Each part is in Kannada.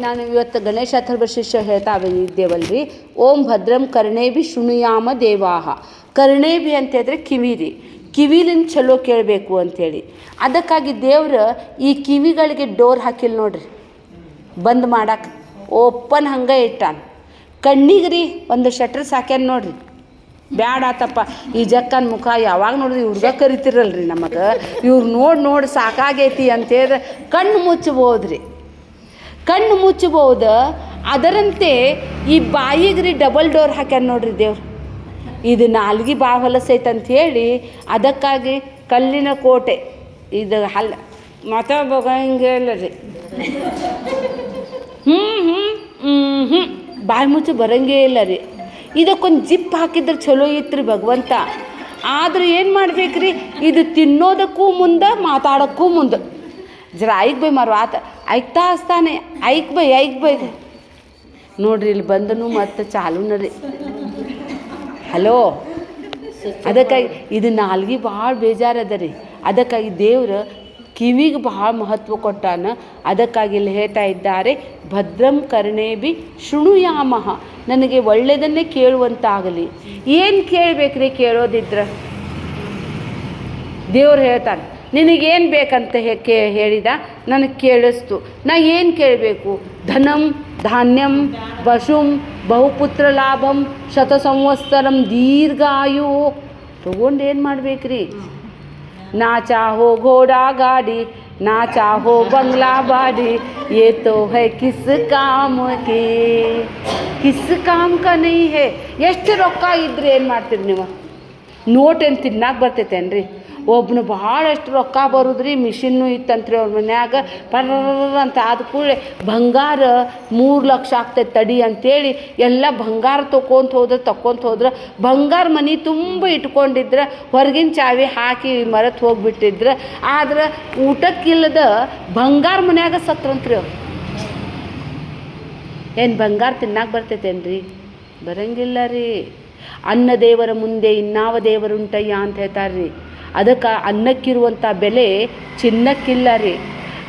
ನಾನು ಇವತ್ತು ಗಣೇಶ ಅಥರ್ವಶಿಷ್ಯ ಹೇಳ್ತಾ ಇದ್ದೇವಲ್ರಿ. ಓಂ ಭದ್ರಂ ಕರ್ಣೇಭಿ ಶೃಣುಯಾಮ ದೇವಾಹ. ಕರ್ಣೇಭಿ ಅಂತ ಹೇಳಿದ್ರೆ ಕಿವಿ ರೀ. ಕಿವಿಲಿಂದ ಚಲೋ ಕೇಳಬೇಕು ಅಂಥೇಳಿ ಅದಕ್ಕಾಗಿ ದೇವ್ರು ಈ ಕಿವಿಗಳಿಗೆ ಡೋರ್ ಹಾಕಿಲ್ಲ ನೋಡ್ರಿ, ಬಂದ್ ಮಾಡಕ್ಕೆ ಓಪನ್ ಹಂಗೆ ಇಟ್ಟಾನ. ಕಣ್ಣಿಗೆ ರೀ ಒಂದು ಶಟ್ರ್ ಸಾಕ್ಯಾನ ನೋಡ್ರಿ. ಬ್ಯಾಡ ಆತಪ್ಪ ಈ ಜಕ್ಕನ ಮುಖ ಯಾವಾಗ ನೋಡಿದ್ರಿ ಇವ್ರಿಗೆ ಕರಿತಿರಲ್ರಿ, ನಮಗೆ ಇವ್ರು ನೋಡಿ ಸಾಕಾಗೈತಿ ಅಂತೇಳಿದ್ರೆ ಕಣ್ಣು ಮುಚ್ಚಬೋದ್ರಿ, ಕಣ್ಣು ಮುಚ್ಚಬಹುದು. ಅದರಂತೆ ಈ ಬಾಯಿಗೆ ರೀ ಡಬಲ್ ಡೋರ್ ಹಾಕ್ಯಾನ ನೋಡ್ರಿ ದೇವ್ರು. ಇದು ನಾಲ್ಗೆ ಭಾಳ ಹೊಲಸೈತೆ ಅಂಥೇಳಿ ಅದಕ್ಕಾಗಿ ಕಲ್ಲಿನ ಕೋಟೆ ಇದು ಹಲ್ಲ ಮತ ಬಗಂಗಿಲ್ಲ ರೀ. ಬಾಯಿ ಮುಚ್ಚು ಬರಂಗೇ ಇಲ್ಲ ರೀ. ಇದಕ್ಕೊಂದು ಜಿಪ್ ಹಾಕಿದ್ರೆ ಚಲೋ ಇತ್ತು ರೀ ಭಗವಂತ. ಆದ್ರೆ ಏನು ಮಾಡ್ಬೇಕ್ರಿ, ಇದು ತಿನ್ನೋದಕ್ಕೂ ಮುಂದೆ ಮಾತಾಡೋಕ್ಕೂ ಮುಂದೆ. ಜರ ಐಕ್ ಬೈ ಮಾರು ಆತ ಐಕ್ತಾ ಹಸ್ತಾನೆ, ಐಕ್ ಬೈ ನೋಡ್ರಿ ಇಲ್ಲಿ ಬಂದನು ಮತ್ತು ಚಾಲೂನ ರೀ. ಹಲೋ, ಅದಕ್ಕಾಗಿ ಇದು ನಾಲ್ಗೆ ಭಾಳ ಬೇಜಾರದ ರೀ. ಅದಕ್ಕಾಗಿ ದೇವ್ರು ಕಿವಿಗೆ ಭಾಳ ಮಹತ್ವ ಕೊಟ್ಟಾನ. ಅದಕ್ಕಾಗಿ ಇಲ್ಲಿ ಹೇಳ್ತಾ ಇದ್ದಾರೆ, ಭದ್ರಂ ಕರ್ಣೇಭಿ ಶೃಣುಯಾಮಃ. ನನಗೆ ಒಳ್ಳೆಯದನ್ನೇ ಕೇಳುವಂತಾಗಲಿ. ಏನು ಕೇಳಬೇಕ್ರಿ? ಕೇಳೋದಿದ್ರೆ ದೇವ್ರು ಹೇಳ್ತಾನೆ, ನಿನಗೇನು ಬೇಕಂತ ಹೇಳಿದ ನನಗೆ ಕೇಳಿಸ್ತು. ನಾ ಏನು ಕೇಳಬೇಕು? ಧನಂ ಧಾನ್ಯಂ ಪಶುಂ ಬಹುಪುತ್ರ ಲಾಭಂ ಶತ ಸಂವತ್ಸರಂ ದೀರ್ಘಾಯು. ತಗೊಂಡು ಏನು ಮಾಡ್ಬೇಕ್ರಿ? ನಾ ಚಾಹೋ ಘೋಡಾ ಗಾಡಿ, ನಾ ಚಾಹೋ ಬಂಗ್ಲಾ ಬಾಡಿ, ये तो है किस काम के, किस काम का नहीं है. ಎಷ್ಟು ರೊಕ್ಕ ಇದ್ರೆ ಏನು ಮಾಡ್ತೀರಿ ನೀವು? ನೋಟ್ ಏನು ತಿನ್ನಕ್ಕೆ ಬರ್ತೈತೇನ್ರಿ? ಒಬ್ಬನು ಭಾಳಷ್ಟು ರೊಕ್ಕ ಬರೋದ್ರಿ, ಮಿಷಿನ್ನು ಇತ್ತಂತ್ರಿ ಅವ್ರ ಮನ್ಯಾಗ. ಪರ್ರ ಅಂತ ಆದ ಕೂಡಲೇ ಬಂಗಾರ 3 ಲಕ್ಷ ಆಗ್ತೈತೆ ತಡಿ ಅಂಥೇಳಿ ಎಲ್ಲ ಬಂಗಾರ ತಕ್ಕೊಂತ ಹೋದ್ರೆ ಬಂಗಾರ ಮನೆ ತುಂಬ ಇಟ್ಕೊಂಡಿದ್ರೆ ಹೊರಗಿನ ಚಾವಿ ಹಾಕಿ ಮರೆತು ಹೋಗಿಬಿಟ್ಟಿದ್ರೆ. ಆದ್ರೆ ಊಟಕ್ಕಿಲ್ಲದ ಬಂಗಾರ ಮನ್ಯಾಗ ಸತ್ರಂತ್ರಿ ಅವ್ರು. ಏನು ಬಂಗಾರ ತಿನ್ನಕ್ಕೆ ಬರ್ತೈತೇನ್ರಿ? ಬರಂಗಿಲ್ಲ ರೀ. ಅನ್ನ ದೇವರ ಮುಂದೆ ಇನ್ನಾವ ದೇವರುಂಟಯ್ಯ ಅಂತ ಹೇಳ್ತಾರೆ ರೀ. ಅದಕ್ಕೆ ಅನ್ನಕ್ಕಿರುವಂಥ ಬೆಲೆ ಚಿನ್ನಕ್ಕಿಲ್ಲ ರೀ.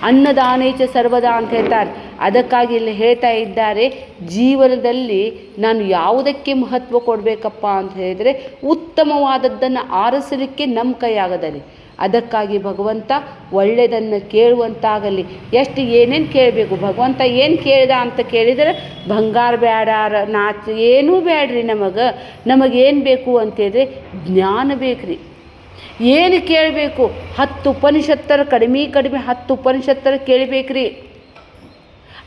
ಅನ್ನದಾನೇಚ ಸರ್ವದಾ ಅಂತ ಹೇಳ್ತಾರೆ. ಅದಕ್ಕಾಗಿ ಇಲ್ಲಿ ಹೇಳ್ತಾ ಇದ್ದಾರೆ, ಜೀವನದಲ್ಲಿ ನಾನು ಯಾವುದಕ್ಕೆ ಮಹತ್ವ ಕೊಡಬೇಕಪ್ಪ ಅಂತ ಹೇಳಿದರೆ ಉತ್ತಮವಾದದ್ದನ್ನು ಆರಿಸಲಿಕ್ಕೆ ನಮ್ಮ ಕೈಯಾಗದ ರೀ. ಅದಕ್ಕಾಗಿ ಭಗವಂತ ಒಳ್ಳೆಯದನ್ನು ಕೇಳುವಂತಾಗಲಿ. ಎಷ್ಟು ಏನೇನು ಕೇಳಬೇಕು? ಭಗವಂತ ಏನು ಕೇಳಿದ ಅಂತ ಕೇಳಿದರೆ ಬಂಗಾರ ಬೇಡ, ನಾಚು ಏನೂ ಬೇಡ್ರಿ. ನಮಗೇನು ಬೇಕು ಅಂತೇಳಿದ್ರೆ ಜ್ಞಾನ ಬೇಕ್ರಿ. ಏನು ಕೇಳಬೇಕು? 10 ಉಪನಿಷತ್ತರ ಕಡಿಮೆ 10 ಉಪನಿಷತ್ತರ ಕೇಳಬೇಕ್ರಿ.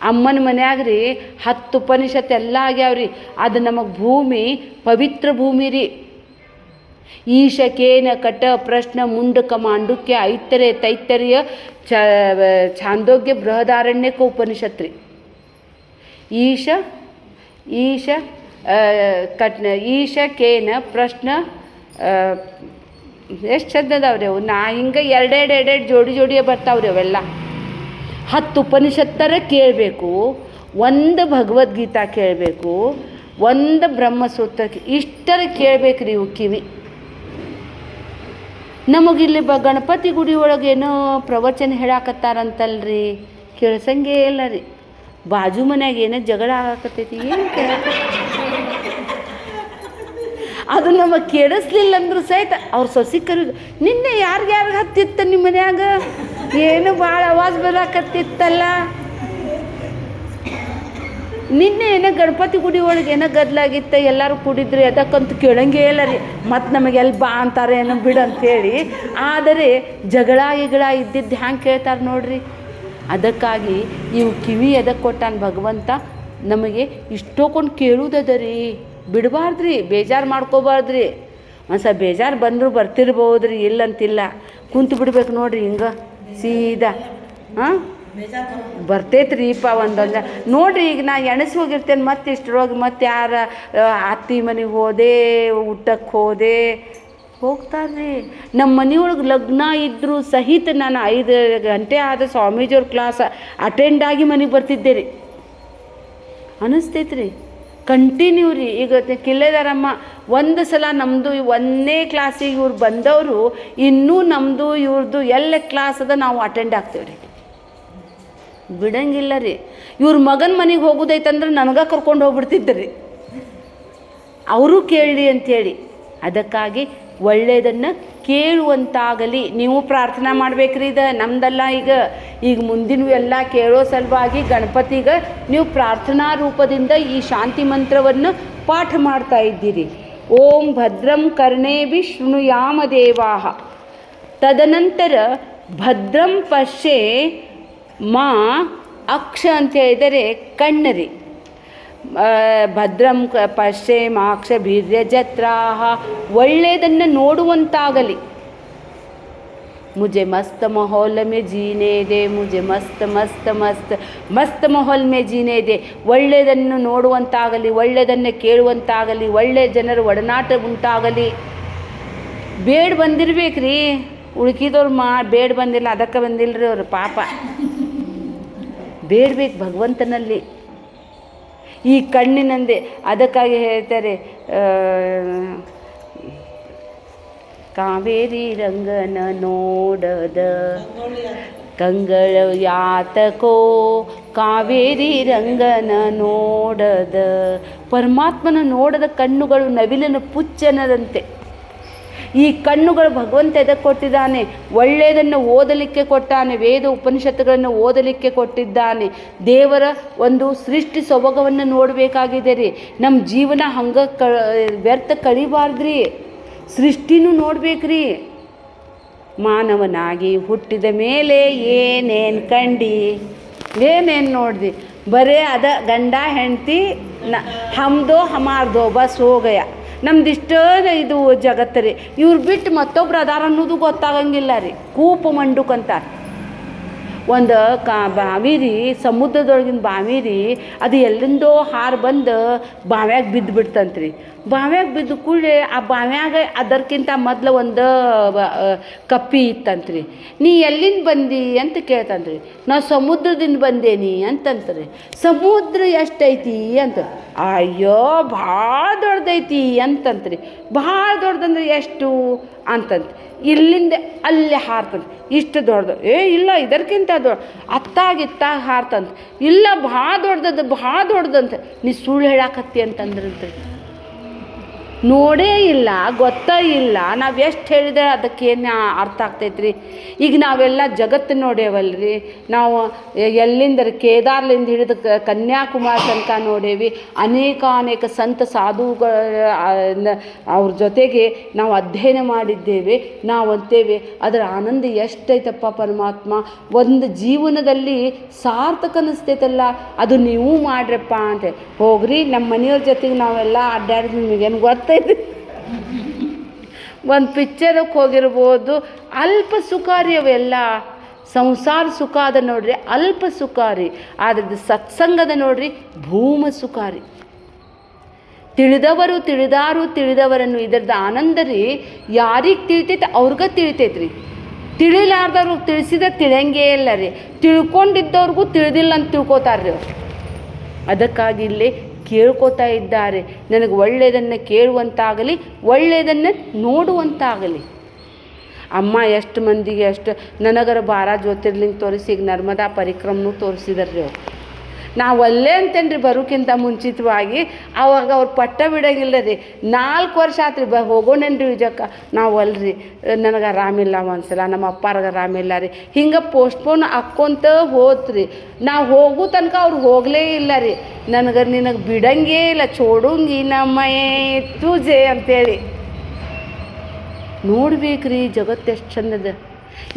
ಅಮ್ಮನ ಮನ್ಯಾಗ ರೀ 10 ಉಪನಿಷತ್ತು ಎಲ್ಲ ಆಗ್ಯಾವ್ರಿ. ಅದು ನಮಗೆ ಭೂಮಿ ಪವಿತ್ರ ಭೂಮಿ ರೀ. ಈಶಕೇನ ಕಟ ಪ್ರಶ್ನ ಮುಂಡಕ ಮಾಂಡುಕ್ಯ ಐತರೆ ತೈತರ್ಯ ಛಾಂದೋಗ್ಯ ಬೃಹದಾರಣ್ಯಕ ಉಪನಿಷತ್ ರೀ. ಈಶಕೇನ ಪ್ರಶ್ನ ಎಷ್ಟು ಚಂದ ಅದಾವ್ರಿ ಅವು. ನಾ ಹಿಂಗೆ ಎರಡೆರಡು ಜೋಡಿಯೇ ಬರ್ತಾವ್ರಿ ಅವೆಲ್ಲ. 10 ಉಪನಿಷತ್ತರ ಕೇಳಬೇಕು, 1 ಭಗವದ್ಗೀತಾ ಕೇಳಬೇಕು, 1 ಬ್ರಹ್ಮಸೂತ್ರ ಇಷ್ಟರ ಕೇಳಬೇಕ್ರಿ ಇವು ಕಿವಿ. ನಮಗಿಲ್ಲಿ ಗಣಪತಿ ಗುಡಿ ಒಳಗೇನೋ ಪ್ರವಚನ ಹೇಳಾಕತ್ತಾರಂತಲ್ರಿ, ಕೇಳ್ಸಂಗೇ ಇಲ್ಲ ರೀ. ಬಾಜು ಮನ್ಯಾಗ ಏನೋ ಜಗಳ ಆಗಾಕತ್ತೈತಿ, ಏನು ಅದು ನಮಗೆ ಕೇಳಿಸ್ಲಿಲ್ಲ ಅಂದ್ರೂ ಸಹಿತ ಅವ್ರ ಸೊಸಿ ನಿನ್ನೆ ಯಾರಿಗೆ ಹತ್ತಿತ್ತ ನಿಮ್ಮ ಮನ್ಯಾಗ ಏನು ಭಾಳ ಆವಾಜ್ ಬರಾಕತ್ತಿತ್ತಲ್ಲ, ನಿನ್ನೆ ಏನೋ ಗಣಪತಿ ಗುಡಿ ಒಳಗೆ ಏನೋ ಗದ್ಲಾಗಿತ್ತ, ಎಲ್ಲರೂ ಕೂಡಿದ್ರಿ, ಅದಕ್ಕಂತೂ ಕೇಳಂಗೇ ಇಲ್ಲ ರೀ. ಮತ್ತು ನಮಗೆಲ್ಲಿ ಬಾ ಅಂತಾರೆ ಏನೋ ಬಿಡು ಅಂಥೇಳಿ. ಆದರೆ ಜಗಳ ಇದ್ದಿದ್ದು ಹ್ಯಾಂಗೆ ಕೇಳ್ತಾರೆ ನೋಡ್ರಿ. ಅದಕ್ಕಾಗಿ ಇವು ಕಿವಿ ಎದಕ್ಕೆ ಕೊಟ್ಟಾನ ಭಗವಂತ? ನಮಗೆ ಇಷ್ಟೊಂದು ಕೇಳುವುದದ ರೀ. ಬಿಡಬಾರ್ದ್ರಿ, ಬೇಜಾರು ಮಾಡ್ಕೋಬಾರ್ದ್ರಿ. ಒಂದ್ಸಲ ಬೇಜಾರು ಬಂದರೂ ಬರ್ತಿರ್ಬೋದ್ರಿ, ಇಲ್ಲಂತಿಲ್ಲ. ಕುಂತು ಬಿಡ್ಬೇಕು ನೋಡ್ರಿ ಹಿಂಗೆ ಸೀದಾ. ಬರ್ತೈತ್ರಿಪ್ಪ ಒಂದೊಂದು ನೋಡ್ರಿ. ಈಗ ನಾ ಎಣಸಿ ಹೋಗಿರ್ತೇನೆ, ಮತ್ತೆ ಇಷ್ಟರೊಳಗೆ ಮತ್ತೆ ಯಾರ ಅತ್ತಿ ಮನೆಗೆ ಹೋದೆ, ಊಟಕ್ಕೆ ಹೋದೆ, ಹೋಗ್ತಾರ್ರಿ. ನಮ್ಮ ಮನೆಯೊಳಗೆ ಲಗ್ನ ಇದ್ದರೂ ಸಹಿತ ನಾನು 5 ಗಂಟೆ ಆದ ಸ್ವಾಮೀಜಿಯವ್ರ ಕ್ಲಾಸ್ ಅಟೆಂಡ್ ಆಗಿ ಮನೆಗೆ ಬರ್ತಿದ್ದೆ ರೀ. ಅನ್ನಿಸ್ತೈತ್ರಿ ಕಂಟಿನ್ಯೂ ರೀ. ಈಗ ಕಿಲ್ಲೆದಾರಮ್ಮ ಒಂದು ಸಲ ನಮ್ಮದು 1ನೇ ಕ್ಲಾಸಿಗೆ ಇವ್ರು ಬಂದವರು ಇನ್ನೂ ನಮ್ಮದು ಇವ್ರದ್ದು ಎಲ್ಲ ಕ್ಲಾಸ್ ಅದ ನಾವು ಅಟೆಂಡ್ ಆಗ್ತೇವೆ ರೀ. ಬಿಡಂಗಿಲ್ಲ ರೀ. ಇವ್ರ ಮಗನ ಮನೆಗೆ ಹೋಗೋದೈತಂದ್ರೆ ನನಗೆ ಕರ್ಕೊಂಡು ಹೋಗ್ಬಿಡ್ತಿದ್ದ ರೀ, ಅವರು ಕೇಳಲಿ ಅಂಥೇಳಿ. ಅದಕ್ಕಾಗಿ ಒಳ್ಳೆಯದನ್ನು ಕೇಳುವಂತಾಗಲಿ. ನೀವು ಪ್ರಾರ್ಥನಾ ಮಾಡ್ಬೇಕ್ರಿ. ಇದು ನಮ್ದಲ್ಲ. ಈಗ ಮುಂದಿನ ಎಲ್ಲ ಕೇಳೋ ಸಲುವಾಗಿ ಗಣಪತಿಗೆ ನೀವು ಪ್ರಾರ್ಥನಾ ರೂಪದಿಂದ ಈ ಶಾಂತಿ ಮಂತ್ರವನ್ನು ಪಾಠ ಮಾಡ್ತಾ ಇದ್ದೀರಿ. ಓಂ ಭದ್ರಂ ಕರ್ಣೇಭಿ ಶೃಣುಯಾಮ ದೇವಾಃ. ತದನಂತರ ಭದ್ರಂ ಪಶ್ಯೆ ಮಾ ಅಕ್ಷ ಅಂತ ಹೇಳಿದರೆ ಕಣ್ಣರಿ. ಭದ್ರಂ ಪಶ್ಯೆ ಮಾಕ್ಷ ಭೀರ್ಯಜತ್ರಾಹ. ಒಳ್ಳೆಯದನ್ನು ನೋಡುವಂತಾಗಲಿ. ಮುಜೆ ಮಸ್ತ್ ಮಾಹೌಲ್ ಮೇ ಜೀನೆ ದೆ, ಮುಜೆ ಮಸ್ತ್ ಮಸ್ತ್ ಮಸ್ತ್ ಮಸ್ತ್ ಮಾಹೌಲ್ ಮೇ ಜೀನೆ ದೆ. ಒಳ್ಳೆಯದನ್ನು ನೋಡುವಂತಾಗಲಿ, ಒಳ್ಳೆಯದನ್ನು ಕೇಳುವಂತಾಗಲಿ, ಒಳ್ಳೆಯ ಜನರ ಒಡನಾಟ ಉಂಟಾಗಲಿ. ಬೇಡ ಬಂದಿರ್ಬೇಕ್ರಿ, ಉಳ್ಕಿದವ್ರು ಬೇಡ ಬಂದಿಲ್ಲ, ಅದಕ್ಕೆ ಬಂದಿಲ್ಲ ರೀ ಅವ್ರು ಪಾಪ. ಬೇಡಬೇಕು ಭಗವಂತನಲ್ಲಿ ಈ ಕಣ್ಣಿನಂದೆ. ಅದಕ್ಕಾಗಿ ಹೇಳ್ತಾರೆ, ಕಾವೇರಿ ರಂಗನ ನೋಡದ ಕಂಗಳ ಯಾತಕೋ, ಕಾವೇರಿ ರಂಗನ ನೋಡದ. ಪರಮಾತ್ಮನ ನೋಡದ ಕಣ್ಣುಗಳು ನವಿಲನ ಪುಚ್ಚನದಂತೆ. ಈ ಕಣ್ಣುಗಳು ಭಗವಂತ ಎದಕ್ಕೆ ಕೊಟ್ಟಿದ್ದಾನೆ? ಒಳ್ಳೆಯದನ್ನು ಓದಲಿಕ್ಕೆ ಕೊಟ್ಟಾನೆ. ವೇದ ಉಪನಿಷತ್ತುಗಳನ್ನು ಓದಲಿಕ್ಕೆ ಕೊಟ್ಟಿದ್ದಾನೆ. ದೇವರ ಒಂದು ಸೃಷ್ಟಿ ಸೊಬಗವನ್ನು ನೋಡಬೇಕಾಗಿದೆ ರೀ. ನಮ್ಮ ಜೀವನ ಹಂಗೆ ವ್ಯರ್ಥ ಕಳಿಬಾರ್ದ್ರಿ. ಸೃಷ್ಟಿನೂ ನೋಡ್ಬೇಕ್ರಿ. ಮಾನವನಾಗಿ ಹುಟ್ಟಿದ ಮೇಲೆ ಏನೇನು ಕಂಡು, ಏನೇನು ನೋಡ್ದಿ? ಬರೇ ಅದ ಗಂಡ ಹೆಂಡತಿ ಹಮ್ದೋ ಹಮಾರ್ದೋ ಬಸ್ ಹೋಗಯ. ನಮ್ದಿಷ್ಟ ಇದು ಜಗತ್ತು ರೀ. ಇವ್ರು ಬಿಟ್ಟು ಮತ್ತೊಬ್ರು ಅದಾರ ಅನ್ನೋದು ಗೊತ್ತಾಗಂಗಿಲ್ಲ ರೀ. ಕೂಪು ಮಂಡುಕಂತ ಒಂದು ಬಾವಿ ರೀ, ಸಮುದ್ರದೊಳಗಿನ ಬಾವಿ ರೀ. ಅದು ಎಲ್ಲಿಂದೋ ಹಾರು ಬಂದು ಬಾವ್ಯಾಗ ಬಿದ್ದು ಬಿಡ್ತಂತ್ರಿ. ಬಾವ್ಯಾಗ ಬಿದ್ದು ಕೂಡಲೇ ಆ ಬಾವ್ಯಾಗ ಅದಕ್ಕಿಂತ ಮೊದಲು ಒಂದು ಕಪ್ಪಿ ಇತ್ತಂತ್ರಿ. ನೀ ಎಲ್ಲಿಂದ ಬಂದಿ ಅಂತ ಕೇಳ್ತಂತ್ರಿ. ನಾ ಸಮುದ್ರದಿಂದ ಬಂದೇನಿ ಅಂತಂತ್ರಿ. ಸಮುದ್ರ ಎಷ್ಟೈತಿ ಅಂತ. ಅಯ್ಯೋ ಭಾಳ ದೊಡ್ಡದೈತಿ ಅಂತಂತ್ರಿ. ಭಾಳ ದೊಡ್ಡದಂದ್ರೆ ಎಷ್ಟು ಅಂತಂತ. ಇಲ್ಲಿಂದ ಅಲ್ಲಿ ಹಾರ್ತಂತ. ಇಷ್ಟು ದೊಡ್ಡದು. ಇಲ್ಲ ಇದಕ್ಕಿಂತ ದೊಡ್ಡ ಅತ್ತಾಗಿತ್ತಾಗ ಹಾರ್ತಂತ. ಇಲ್ಲ ಭಾಳ ದೊಡ್ಡದು, ಭಾಳ ದೊಡ್ಡದಂತ. ನೀ ಸುಳ್ಳು ಹೇಳಾಕತ್ತಿ ಅಂತಂದ್ರಂತ್ರಿ. ನೋಡೇ ಇಲ್ಲ, ಗೊತ್ತೇ ಇಲ್ಲ. ನಾವು ಎಷ್ಟು ಹೇಳಿದ್ರೆ ಅದಕ್ಕೇನು ಅರ್ಥ ಆಗ್ತೈತ್ರಿ? ಈಗ ನಾವೆಲ್ಲ ಜಗತ್ತು ನೋಡೇವಲ್ರಿ. ನಾವು ಎಲ್ಲಿಂದ ಕೇದಾರ್ಲಿಂದ ಹಿಡಿದು ಕನ್ಯಾಕುಮಾರಿ ತನಕ ನೋಡೇವಿ. ಅನೇಕ ಸಂತ ಸಾಧುಗಳ ಅವ್ರ ಜೊತೆಗೆ ನಾವು ಅಧ್ಯಯನ ಮಾಡಿದ್ದೇವೆ. ನಾವು ಅಂತೇವೆ ಅದರ ಆನಂದ ಎಷ್ಟೈತಪ್ಪ ಪರಮಾತ್ಮ. ಒಂದು ಜೀವನದಲ್ಲಿ ಸಾರ್ಥಕ ಅನ್ನಿಸ್ತೈತಲ್ಲ, ಅದು ನೀವು ಮಾಡ್ರಪ್ಪ ಅಂತ. ಹೋಗ್ರಿ ನಮ್ಮ ಮನೆಯವ್ರ ಜೊತೆಗೆ ನಾವೆಲ್ಲ ಅಡ್ಡಾಡಿದ್ವಿ. ನಿಮಗೇನು ಗೊತ್ತೈತಿ? ಒಂದು ಪಿಕ್ಚರಕ್ಕೆ ಹೋಗಿರ್ಬೋದು. ಅಲ್ಪ ಸುಖಾರಿ ಅವೆಲ್ಲ. ಸಂಸಾರ ಸುಖ ಅದ ನೋಡ್ರಿ ಅಲ್ಪ ಸುಖಾರಿ. ಆದ್ರೆ ಸತ್ಸಂಗದ ನೋಡ್ರಿ ಭೂಮ ಸುಖಾರಿ. ತಿಳಿದವರು ತಿಳಿದವರನ್ನು. ಇದರದ ಆನಂದ ರೀ ಯಾರಿಗೆ ತಿಳಿತೈತೆ ಅವ್ರಿಗೆ ತಿಳಿತೈತ್ರಿ. ತಿಳಿಲಾರ್ದವ್ರು ತಿಳಿಸಿದ ತಿಳಿಯಂಗೇ ಇಲ್ಲ ರೀ. ತಿಳ್ಕೊಂಡಿದ್ದವ್ರಿಗೂ ತಿಳಿದಿಲ್ಲ ಅಂತ ತಿಳ್ಕೊತಾರ್ರಿ ಅವ್ರು. ಅದಕ್ಕಾಗಿ ಇಲ್ಲಿ ಕೇಳ್ಕೊತಾ ಇದ್ದಾರೆ, ನನಗೆ ಒಳ್ಳೆಯದನ್ನು ಕೇಳುವಂತಾಗಲಿ, ಒಳ್ಳೆಯದನ್ನು ನೋಡುವಂತಾಗಲಿ. ಅಮ್ಮ ಎಷ್ಟು ಮಂದಿಗೆ ಅಷ್ಟು ನನಗರ 12 ಜ್ಯೋತಿರ್ಲಿಂಗ ತೋರಿಸಿ ಈಗ ನರ್ಮದಾ ಪರಿಕ್ರಮನೂ ತೋರಿಸಿದಾರ್ರಿ ಅವ್ರು. ನಾವು ಅಲ್ಲೇ ಅಂತೇನ್ರಿ ಬರೋಕ್ಕಿಂತ ಮುಂಚಿತವಾಗಿ. ಆವಾಗ ಅವ್ರು ಪಟ್ಟ ಬಿಡೋಂಗಿಲ್ಲ ರೀ. 4 ವರ್ಷ ಆತ್ರಿ ಹೋಗೋಣೇನ್ರಿ ವಿಜಯಕ್ಕ. ನಾವು ಅಲ್ರಿ ನನಗೆ ಆರಾಮಿಲ್ಲ, ಒಂದ್ಸಲ ನಮ್ಮ ಅಪ್ಪಾರ್ಗೆ ಆರಾಮಿಲ್ಲ ರೀ. ಹಿಂಗೆ ಪೋಸ್ಟ್ಪೋನ್ ಹಾಕ್ಕೊಂತ ಹೋತ್ರಿ. ನಾವು ಹೋಗೋ ತನಕ ಅವ್ರು ಹೋಗಲೇ ಇಲ್ಲ ರೀ. ನಿನಗೆ ಬಿಡಂಗೇ ಇಲ್ಲ. ಚೋಡಂಗಿ ನಮ್ಮಯೇ ತುಜೆ ಅಂತೇಳಿ. ನೋಡ್ಬೇಕ್ರಿ ಜಗತ್ತು ಎಷ್ಟು ಚಂದದ.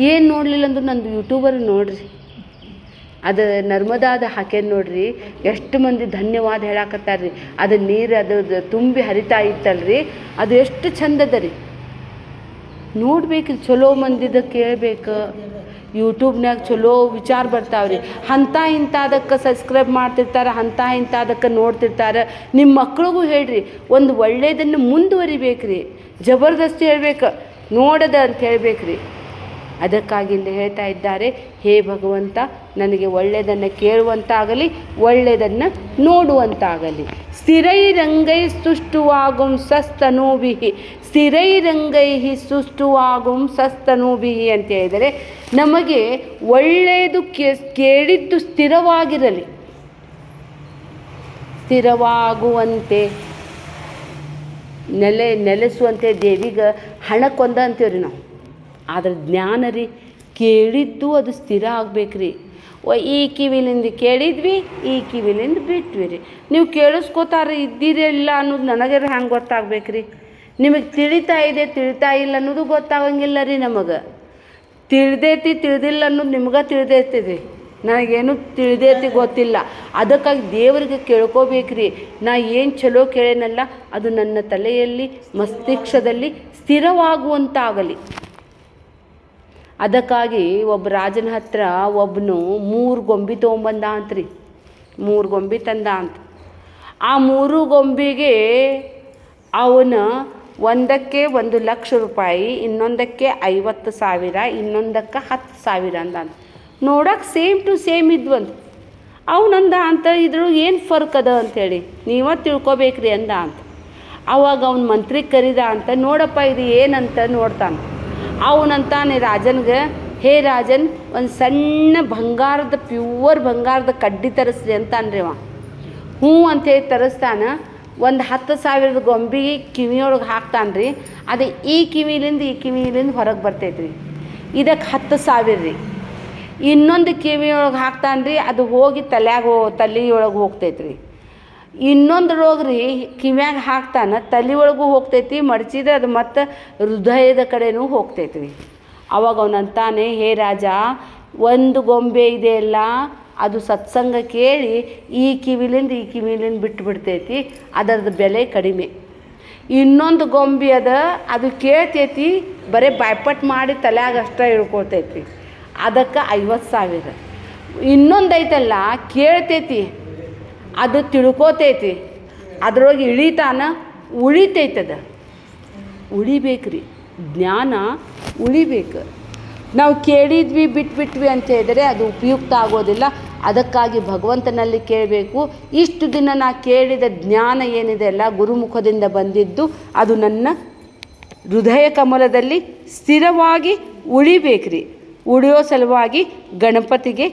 ಏನು ನೋಡಲಿಲ್ಲ ಅಂದ್ರೆ ನಂದು ಯೂಟ್ಯೂಬರ್ ನೋಡ್ರಿ. ಅದು ನರ್ಮದಾದ ಹಾಕ್ಯಾನ ನೋಡ್ರಿ. ಎಷ್ಟು ಮಂದಿ ಧನ್ಯವಾದ ಹೇಳಾಕತ್ತಾರ್ರಿ. ಅದು ನೀರು ಅದು ತುಂಬಿ ಹರಿತಾ ಇತ್ತಲ್ರಿ. ಅದು ಎಷ್ಟು ಚಂದದ ರೀ. ನೋಡ್ಬೇಕ್ರಿ. ಚಲೋ ಮಂದಿದ ಕೇಳಬೇಕು. ಯೂಟ್ಯೂಬ್ನಾಗ ಚಲೋ ವಿಚಾರ ಬರ್ತಾವ್ರಿ. ಇಂಥದಕ್ಕೆ ಸಬ್ಸ್ಕ್ರೈಬ್ ಮಾಡ್ತಿರ್ತಾರೆ, ಇಂಥದಕ್ಕೆ ನೋಡ್ತಿರ್ತಾರೆ. ನಿಮ್ಮ ಮಕ್ಳಿಗೂ ಹೇಳ್ರಿ, ಒಂದು ಒಳ್ಳೆಯದನ್ನು ಮುಂದುವರಿಬೇಕ್ರಿ. ಜಬರ್ದಸ್ತಿ ಹೇಳ್ಬೇಕು, ನೋಡದ ಅಂತ ಹೇಳ್ಬೇಕ್ರಿ. ಅದಕ್ಕಾಗಿ ಇಲ್ಲಿ ಹೇಳ್ತಾ ಇದ್ದಾರೆ, ಹೇ ಭಗವಂತ, ನನಗೆ ಒಳ್ಳೆಯದನ್ನು ಕೇಳುವಂತಾಗಲಿ, ಒಳ್ಳೆಯದನ್ನು ನೋಡುವಂತಾಗಲಿ. ಸ್ಥಿರೈರಂಗೈ ಸುಷ್ಟುವಾಗುಂ ಸಸ್ತನೂಭಿ, ಸ್ಥಿರೈರಂಗೈ ಸುಷ್ಟುವಾಗುಂ ಸಸ್ತನೂಭಿ ಅಂತ ಹೇಳಿದರೆ, ನಮಗೆ ಒಳ್ಳೆಯದು ಕೇಳಿದ್ದು ಸ್ಥಿರವಾಗಿರಲಿ, ಸ್ಥಿರವಾಗುವಂತೆ ನೆಲೆಸುವಂತೆ. ದೇವಿಗೆ ಹಣಕ್ಕೊಂದ ಅಂತೀವ್ರಿ ನಾವು, ಆದ್ರೆ ಜ್ಞಾನ ರೀ, ಕೇಳಿದ್ದು ಅದು ಸ್ಥಿರ ಆಗ್ಬೇಕ್ರಿ. ಈ ಕಿವಿಲಿಂದ ಕೇಳಿದ್ವಿ, ಈ ಕಿವಿಲಿಂದ ಬಿಟ್ವಿ ರೀ. ನೀವು ಕೇಳಿಸ್ಕೋತಾರೆ ಇದ್ದಿರಲ್ಲ ಅನ್ನೋದು ನನಗೆ ಹ್ಯಾಂಗೆ ಗೊತ್ತಾಗ್ಬೇಕ್ರಿ? ನಿಮಗೆ ತಿಳಿತಾ ಇದೆ ತಿಳಿತಾ ಇಲ್ಲ ಅನ್ನೋದು ಗೊತ್ತಾಗಂಗಿಲ್ಲ ರೀ. ನಮಗೆ ತಿಳಿದೈತಿ ತಿಳಿದಿಲ್ಲ ಅನ್ನೋದು ನಿಮ್ಗೆ ತಿಳಿದೈತಿ, ನನಗೇನು ತಿಳಿದೈತಿ ಗೊತ್ತಿಲ್ಲ. ಅದಕ್ಕಾಗಿ ದೇವರಿಗೆ ಕೇಳ್ಕೋಬೇಕ್ರಿ. ನಾ ಏನು ಚಲೋ ಕೇಳೇನಲ್ಲ ಅದು ನನ್ನ ತಲೆಯಲ್ಲಿ ಮಸ್ತಿಷ್ಕದಲ್ಲಿ ಸ್ಥಿರವಾಗುವಂತಾಗಲಿ. ಅದಕ್ಕಾಗಿ ಒಬ್ಬ ರಾಜನ ಹತ್ರ ಒಬ್ಬನು 3 ಗೊಂಬೆ ತೊಗೊಂಬಂದ ಅಂತ್ರಿ. 3 ಗೊಂಬೆ ತಂದ ಅಂತ. ಆ 3 ಗೊಂಬೆಗೆ ಅವನ ಒಂದಕ್ಕೆ 1,00,000 ರೂಪಾಯಿ, ಇನ್ನೊಂದಕ್ಕೆ 50,000, ಇನ್ನೊಂದಕ್ಕೆ 10,000 ಅಂದ. ನೋಡಕ್ಕೆ ಸೇಮ್ ಟು ಸೇಮ್ ಇದ್ವಂತ. ಅವನಂದ ಅಂತ ಇದ್ರು ಏನು ಫರ್ಕ್ ಅದ ಅಂಥೇಳಿ ನೀವೇ ತಿಳ್ಕೊಬೇಕ್ರಿ ಅಂದ ಅಂತ. ಆವಾಗ ಅವನ ಮಂತ್ರಿಗೆ ಕರೀದ ಅಂತ, ನೋಡಪ್ಪ ಇದು ಏನಂತ ನೋಡ್ತಾನೆ. ಅವನಂತಾನೆ ರಾಜನ್ಗೆ, ಹೇ ರಾಜನ್, ಒಂದು ಸಣ್ಣ ಬಂಗಾರದ ಪ್ಯೂರ್ ಬಂಗಾರದ ಕಡ್ಡಿ ತರಿಸ್ರಿ ಅಂತಾನ್ರಿ ಅವ. ಹ್ಞೂ ಅಂಥೇಳಿ ತರಿಸ್ತಾನೆ. ಒಂದು 10,000 ಗೊಂಬೆಗೆ ಕಿವಿಯೊಳಗೆ ಹಾಕ್ತಾನೆ ರೀ. ಅದು ಈ ಕಿವಿಲಿಂದ ಹೊರಗೆ ಬರ್ತೈತೆ ರೀ. ಇದಕ್ಕೆ 10,000 ರೀ. ಇನ್ನೊಂದು ಕಿವಿಯೊಳಗೆ ಹಾಕ್ತಾನೆ ರೀ, ಅದು ಹೋಗಿ ತಲೆಯೊಳಗೆ ಹೋಗ್ತೈತೆ ರೀ. ಇನ್ನೊಂದ್ರೊಳಗೆ ರೀ ಕಿವ್ಯಾಗ ಹಾಕ್ತಾನೆ, ತಲೆ ಒಳಗೂ ಹೋಗ್ತೈತಿ, ಮಡಚಿದ್ರೆ ಅದು ಮತ್ತು ಹೃದಯದ ಕಡೆನೂ ಹೋಗ್ತೈತಿ ರೀ. ಅವಾಗ ಅವನಂತಾನೆ, ಹೇ ರಾಜ, ಒಂದು ಗೊಂಬೆ ಇದೆಯಲ್ಲ ಅದು ಸತ್ಸಂಗ ಕೇಳಿ ಈ ಕಿವಿಲಿಂದ ಬಿಟ್ಟುಬಿಡ್ತೈತಿ, ಅದರದ್ದು ಬೆಲೆ ಕಡಿಮೆ. ಇನ್ನೊಂದು ಗೊಂಬೆ ಅದು ಕೇಳ್ತೈತಿ, ಬರೀ ಬಾಯ್ಪಟ್ ಮಾಡಿ ತಲೆಯಾಗ ಅಷ್ಟೇ ಇಳ್ಕೊಳ್ತೈತಿ, ಅದಕ್ಕೆ 50,000. ಇನ್ನೊಂದೈತಲ್ಲ ಕೇಳ್ತೈತಿ, ಅದು ತಿಳ್ಕೋತೈತಿ, ಅದ್ರೊಳಗೆ ಇಳಿತಾನ, ಉಳಿತೈತದ. ಉಳಿಬೇಕ್ರಿ, ಜ್ಞಾನ ಉಳಿಬೇಕು. ನಾವು ಕೇಳಿದ್ವಿ ಬಿಟ್ಬಿಟ್ವಿ ಅಂತ ಹೇಳಿದರೆ ಅದು ಉಪಯುಕ್ತ ಆಗೋದಿಲ್ಲ. ಅದಕ್ಕಾಗಿ ಭಗವಂತನಲ್ಲಿ ಕೇಳಬೇಕು. ಇಷ್ಟು ದಿನ ನಾ ಕೇಳಿದ ಜ್ಞಾನ ಏನಿದೆ ಅಲ್ಲ, ಗುರುಮುಖದಿಂದ ಬಂದಿದ್ದು, ಅದು ನನ್ನ ಹೃದಯ ಕಮಲದಲ್ಲಿ ಸ್ಥಿರವಾಗಿ ಉಳಿಬೇಕ್ರಿ. ಉಳಿಯೋ ಸಲುವಾಗಿ ಗಣಪತಿಗೆ